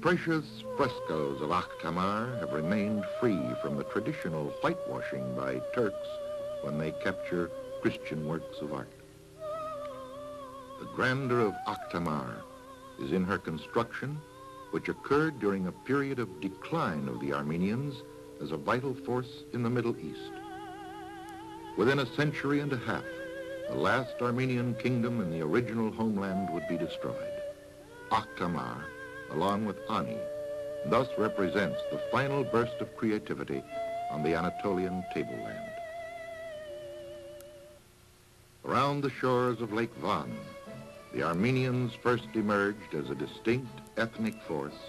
precious frescoes of Akhtamar have remained free from the traditional whitewashing by Turks when they capture Christian works of art. The grandeur of Akhtamar is in her construction, which occurred during a period of decline of the Armenians as a vital force in the Middle East. Within a century and a half, the last Armenian kingdom in the original homeland would be destroyed. Akhtamar, along with Ani, thus represents the final burst of creativity on the Anatolian tableland. Around the shores of Lake Van, the Armenians first emerged as a distinct ethnic force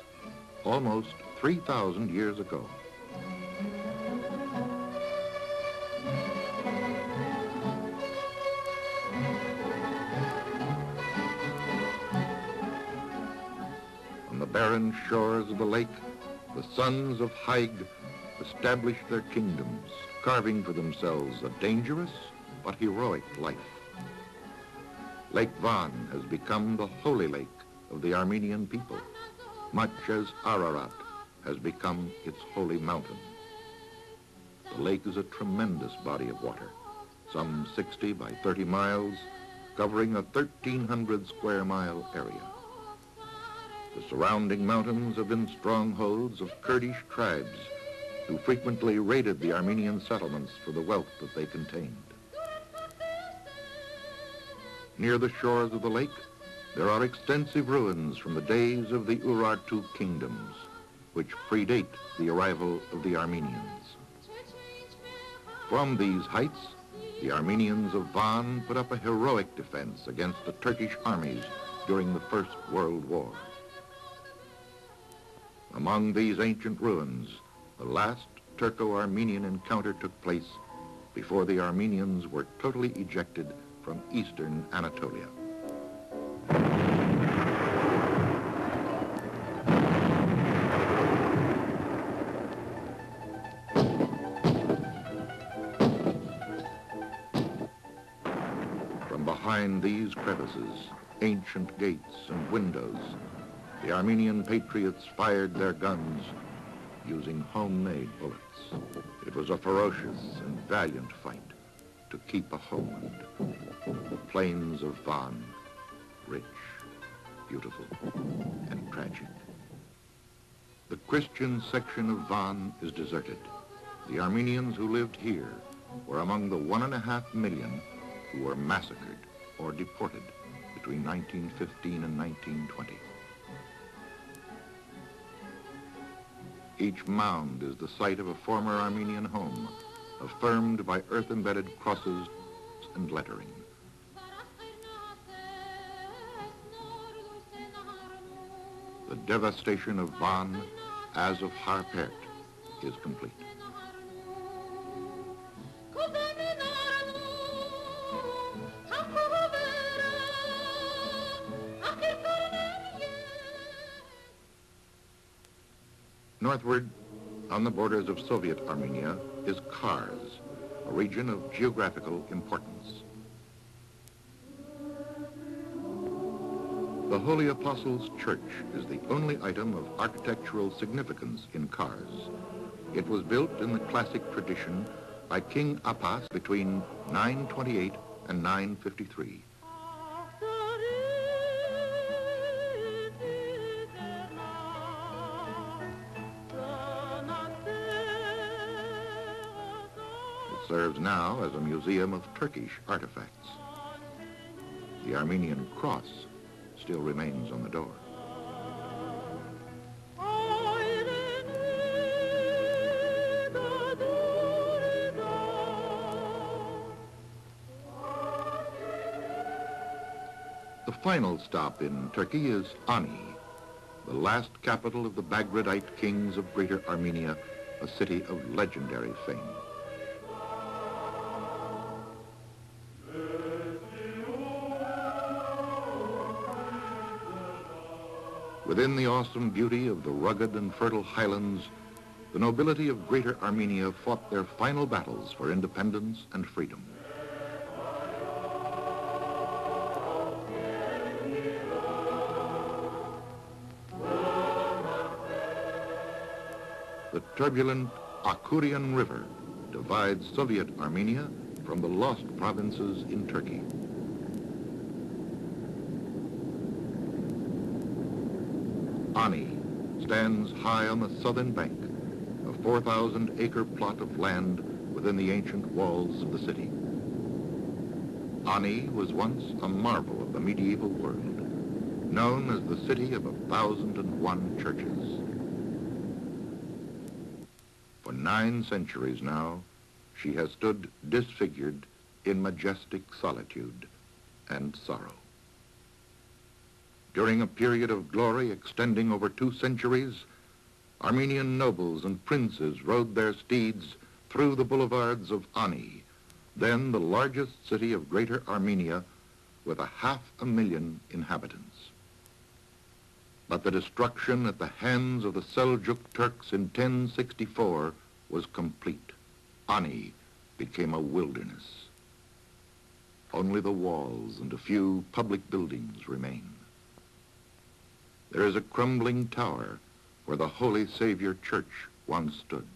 almost 3,000 years ago. On the barren shores of the lake, the sons of Haig established their kingdoms, carving for themselves a dangerous but heroic life. Lake Van has become the holy lake of the Armenian people, much as Ararat has become its holy mountain. The lake is a tremendous body of water, some 60 by 30 miles, covering a 1,300 square mile area. The surrounding mountains have been strongholds of Kurdish tribes who frequently raided the Armenian settlements for the wealth that they contained. Near the shores of the lake, there are extensive ruins from the days of the Urartu kingdoms, which predate the arrival of the Armenians. From these heights, the Armenians of Van put up a heroic defense against the Turkish armies during the First World War. Among these ancient ruins, the last Turco-Armenian encounter took place before the Armenians were totally ejected from eastern Anatolia. From behind these crevices, ancient gates and windows, the Armenian patriots fired their guns using homemade bullets. It was a ferocious and valiant fight to keep a homeland. The plains of Van, rich, beautiful, and tragic. The Christian section of Van is deserted. The Armenians who lived here were among the 1.5 million who were massacred or deported between 1915 and 1920. Each mound is the site of a former Armenian home, affirmed by earth-embedded crosses and lettering. The devastation of Van, as of Harpert, is complete. Northward, on the borders of Soviet Armenia, is Kars, a region of geographical importance. The Holy Apostles' Church is the only item of architectural significance in Kars. It was built in the classic tradition by King Appas between 928 and 953. Serves now as a museum of Turkish artifacts. The Armenian cross still remains on the door. The final stop in Turkey is Ani, the last capital of the Bagratite kings of Greater Armenia, a city of legendary fame. Within the awesome beauty of the rugged and fertile highlands, the nobility of Greater Armenia fought their final battles for independence and freedom. The turbulent Akurian River divides Soviet Armenia from the lost provinces in Turkey. Ani stands high on the southern bank, a 4,000-acre plot of land within the ancient walls of the city. Ani was once a marvel of the medieval world, known as the city of 1,001 churches. For 9 centuries now, she has stood disfigured in majestic solitude and sorrow. During a period of glory extending over 2 centuries, Armenian nobles and princes rode their steeds through the boulevards of Ani, then the largest city of Greater Armenia with 500,000 inhabitants. But the destruction at the hands of the Seljuk Turks in 1064 was complete. Ani became a wilderness. Only the walls and a few public buildings remain. There is a crumbling tower where the Holy Savior Church once stood.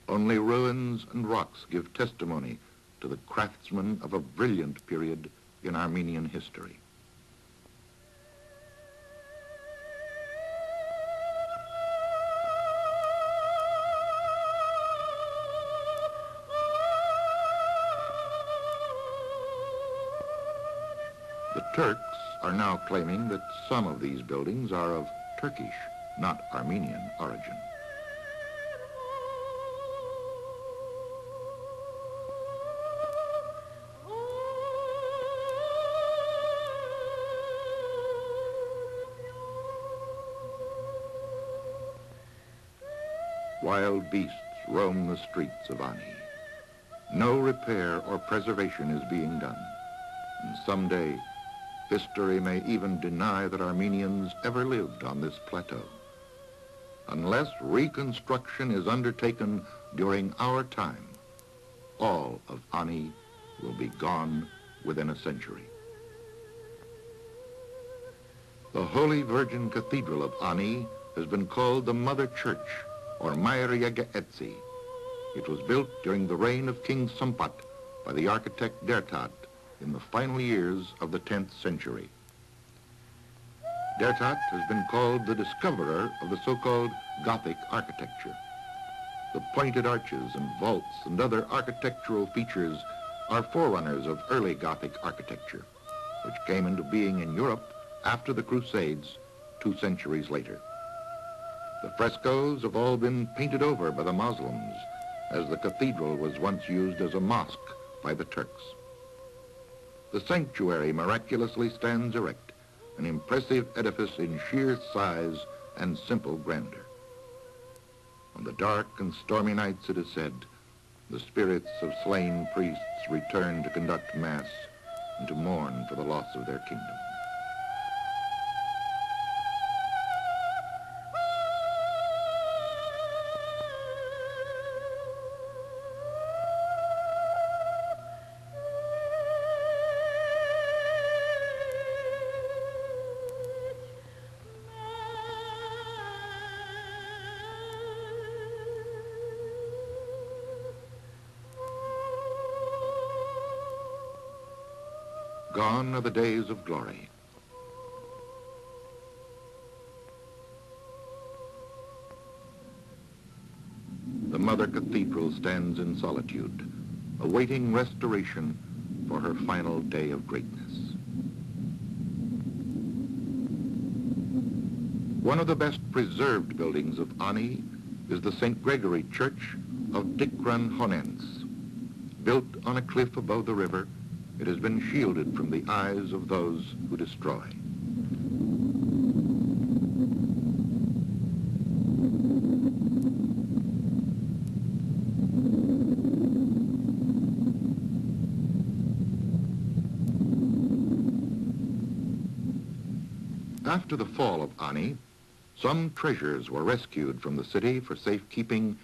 Only ruins and rocks give testimony to the craftsmen of a brilliant period in Armenian history. The Turks are now claiming that some of these buildings are of Turkish, not Armenian origin. Wild beasts roam the streets of Ani. No repair or preservation is being done, and someday history may even deny that Armenians ever lived on this plateau. Unless reconstruction is undertaken during our time, all of Ani will be gone within a century. The Holy Virgin Cathedral of Ani has been called the Mother Church, or Mairia Geetzi. It was built during the reign of King Sampat by the architect Dertat in the final years of the 10th century. Dertat has been called the discoverer of the so-called Gothic architecture. The pointed arches and vaults and other architectural features are forerunners of early Gothic architecture, which came into being in Europe after the Crusades 2 centuries later. The frescoes have all been painted over by the Muslims, as the cathedral was once used as a mosque by the Turks. The sanctuary miraculously stands erect, an impressive edifice in sheer size and simple grandeur. On the dark and stormy nights, it is said, the spirits of slain priests return to conduct mass and to mourn for the loss of their kingdom. Gone are the days of glory. The Mother Cathedral stands in solitude, awaiting restoration for her final day of greatness. One of the best preserved buildings of Ani is the St. Gregory Church of Dikran Honens. Built on a cliff above the river, it has been shielded from the eyes of those who destroy. After the fall of Ani, some treasures were rescued from the city for safekeeping